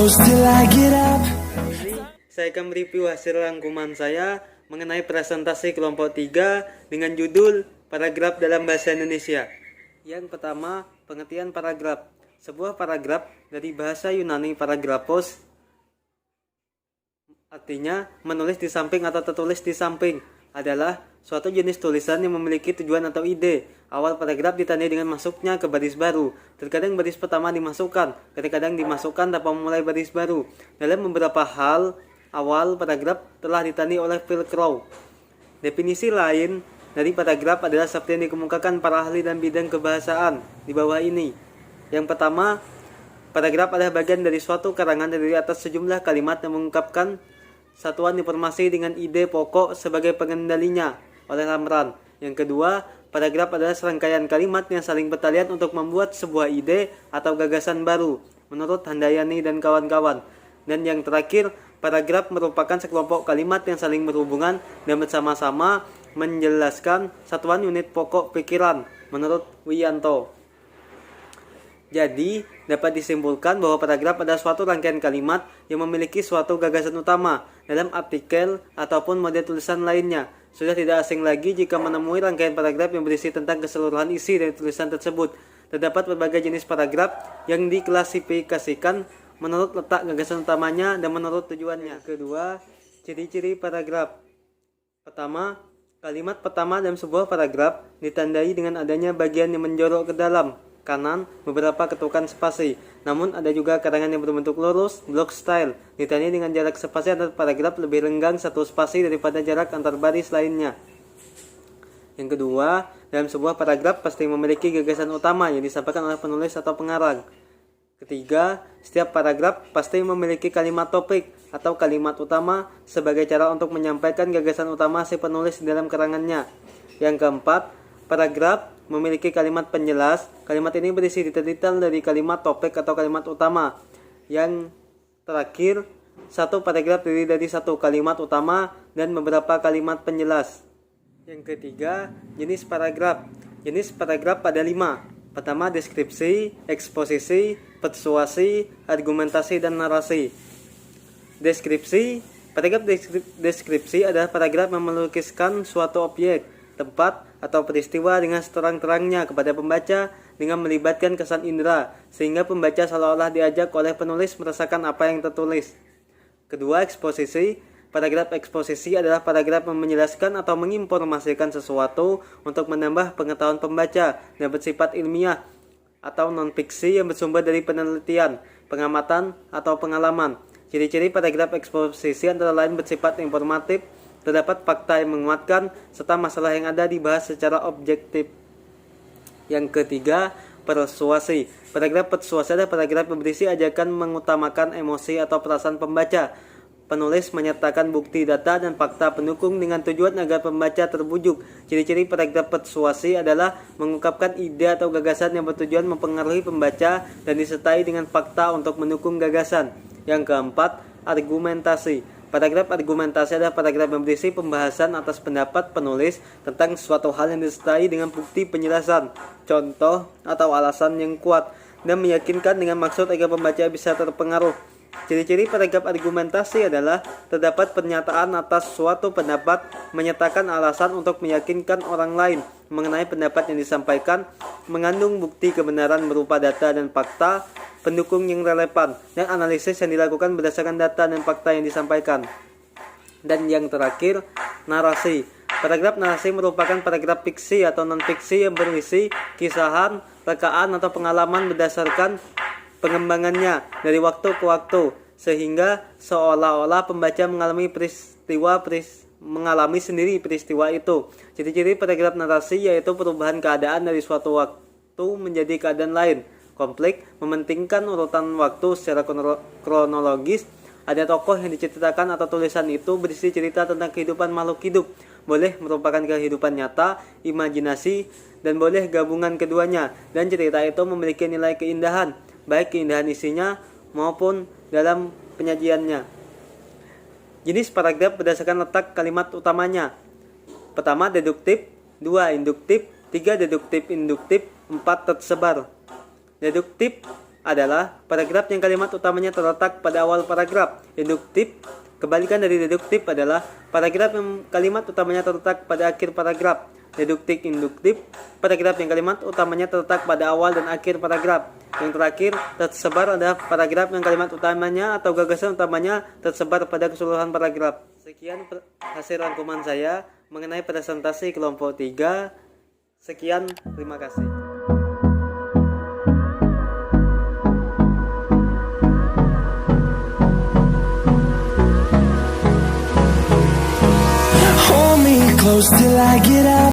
close till I get up. Saya akan mereview hasil rangkuman saya mengenai presentasi kelompok 3 dengan judul Paragraf dalam Bahasa Indonesia. Yang pertama, pengertian paragraf. Sebuah paragraf dari bahasa Yunani paragrafos artinya menulis di samping atau tertulis di samping, adalah suatu jenis tulisan yang memiliki tujuan atau ide. Awal paragraf ditandai dengan masuknya ke baris baru. Terkadang baris pertama dimasukkan, kadang-kadang dimasukkan tanpa memulai baris baru. Dalam beberapa hal, awal paragraf telah ditandai oleh velcro. Definisi lain dari paragraf adalah seperti yang dikemukakan para ahli dan bidang kebahasaan di bawah ini. Yang pertama, paragraf adalah bagian dari suatu karangan dari atas sejumlah kalimat yang mengungkapkan satuan informasi dengan ide pokok sebagai pengendalinya oleh lameran. Yang kedua, paragraf adalah serangkaian kalimat yang saling bertalian untuk membuat sebuah ide atau gagasan baru, menurut Handayani dan kawan-kawan. Dan yang terakhir, paragraf merupakan sekelompok kalimat yang saling berhubungan dan bersama-sama menjelaskan satuan unit pokok pikiran, menurut Wiyanto. Jadi, dapat disimpulkan bahwa paragraf adalah suatu rangkaian kalimat yang memiliki suatu gagasan utama dalam artikel ataupun model tulisan lainnya. Sudah tidak asing lagi jika menemui rangkaian paragraf yang berisi tentang keseluruhan isi dari tulisan tersebut. Terdapat berbagai jenis paragraf yang diklasifikasikan menurut letak gagasan utamanya dan menurut tujuannya. Kedua, ciri-ciri paragraf. Pertama, kalimat pertama dalam sebuah paragraf ditandai dengan adanya bagian yang menjorok ke dalam kanan, beberapa ketukan spasi. Namun ada juga karangan yang berbentuk lurus, block style, ditandai dengan jarak spasi antar paragraf lebih renggang satu spasi daripada jarak antar baris lainnya. Yang kedua, dalam sebuah paragraf pasti memiliki gagasan utama yang disampaikan oleh penulis atau pengarang. Ketiga, setiap paragraf pasti memiliki kalimat topik atau kalimat utama sebagai cara untuk menyampaikan gagasan utama si penulis dalam karangannya. Yang keempat, paragraf memiliki kalimat penjelas. Kalimat ini berisi detail dari kalimat topik atau kalimat utama. Yang terakhir, satu paragraf terdiri dari satu kalimat utama dan beberapa kalimat penjelas. Yang ketiga, jenis paragraf. Jenis paragraf ada 5. Pertama, deskripsi, eksposisi, persuasi, argumentasi, dan narasi. Deskripsi. Paragraf deskripsi adalah paragraf yang melukiskan suatu objek, tempat, atau peristiwa dengan seterang-terangnya kepada pembaca dengan melibatkan kesan indera, sehingga pembaca seolah-olah diajak oleh penulis merasakan apa yang tertulis. Kedua, eksposisi. Paragraf eksposisi adalah paragraf yang menjelaskan atau menginformasikan sesuatu untuk menambah pengetahuan pembaca dan bersifat ilmiah atau non-fiksi yang bersumber dari penelitian, pengamatan, atau pengalaman. Ciri-ciri paragraf eksposisi antara lain bersifat informatif, terdapat fakta yang menguatkan, serta masalah yang ada dibahas secara objektif. Yang ketiga, persuasi. Paragraf persuasi adalah paragraf yang berisi ajakan mengutamakan emosi atau perasaan pembaca. Penulis menyertakan bukti, data, dan fakta pendukung dengan tujuan agar pembaca terbujuk. Ciri-ciri paragraf persuasi adalah mengungkapkan ide atau gagasan yang bertujuan mempengaruhi pembaca dan disertai dengan fakta untuk mendukung gagasan. Yang keempat, argumentasi. Paragraf argumentasi adalah paragraf yang berisi pembahasan atas pendapat penulis tentang suatu hal yang disertai dengan bukti penjelasan, contoh, atau alasan yang kuat dan meyakinkan dengan maksud agar pembaca bisa terpengaruh. Ciri-ciri paragraf argumentasi adalah terdapat pernyataan atas suatu pendapat, menyatakan alasan untuk meyakinkan orang lain mengenai pendapat yang disampaikan, mengandung bukti kebenaran berupa data dan fakta pendukung yang relevan, dan analisis yang dilakukan berdasarkan data dan fakta yang disampaikan. Dan yang terakhir, narasi. Paragraf narasi merupakan paragraf fiksi atau non-fiksi yang berisi kisahan, rekaan, atau pengalaman berdasarkan pengembangannya dari waktu ke waktu, sehingga seolah-olah pembaca mengalami sendiri peristiwa itu. Ciri-ciri paragraf narasi yaitu perubahan keadaan dari suatu waktu menjadi keadaan lain, konflik, mementingkan urutan waktu secara kronologis. Ada tokoh yang diceritakan atau tulisan itu berisi cerita tentang kehidupan makhluk hidup, boleh merupakan kehidupan nyata, imajinasi, dan boleh gabungan keduanya, dan cerita itu memiliki nilai keindahan, baik keindahan isinya maupun dalam penyajiannya. Jenis paragraf berdasarkan letak kalimat utamanya. Pertama, deduktif. 2, induktif. 3, deduktif induktif. 4, tersebar. Deduktif adalah paragraf yang kalimat utamanya terletak pada awal paragraf. Deduktif, kebalikan dari deduktif adalah paragraf yang kalimat utamanya terletak pada akhir paragraf. Deduktif induktif, paragraf yang kalimat utamanya terletak pada awal dan akhir paragraf. Yang terakhir, tersebar adalah paragraf yang kalimat utamanya atau gagasan utamanya tersebar pada keseluruhan paragraf. Sekian hasil rangkuman saya mengenai presentasi kelompok 3. Sekian, terima kasih. Hold me close till I get up.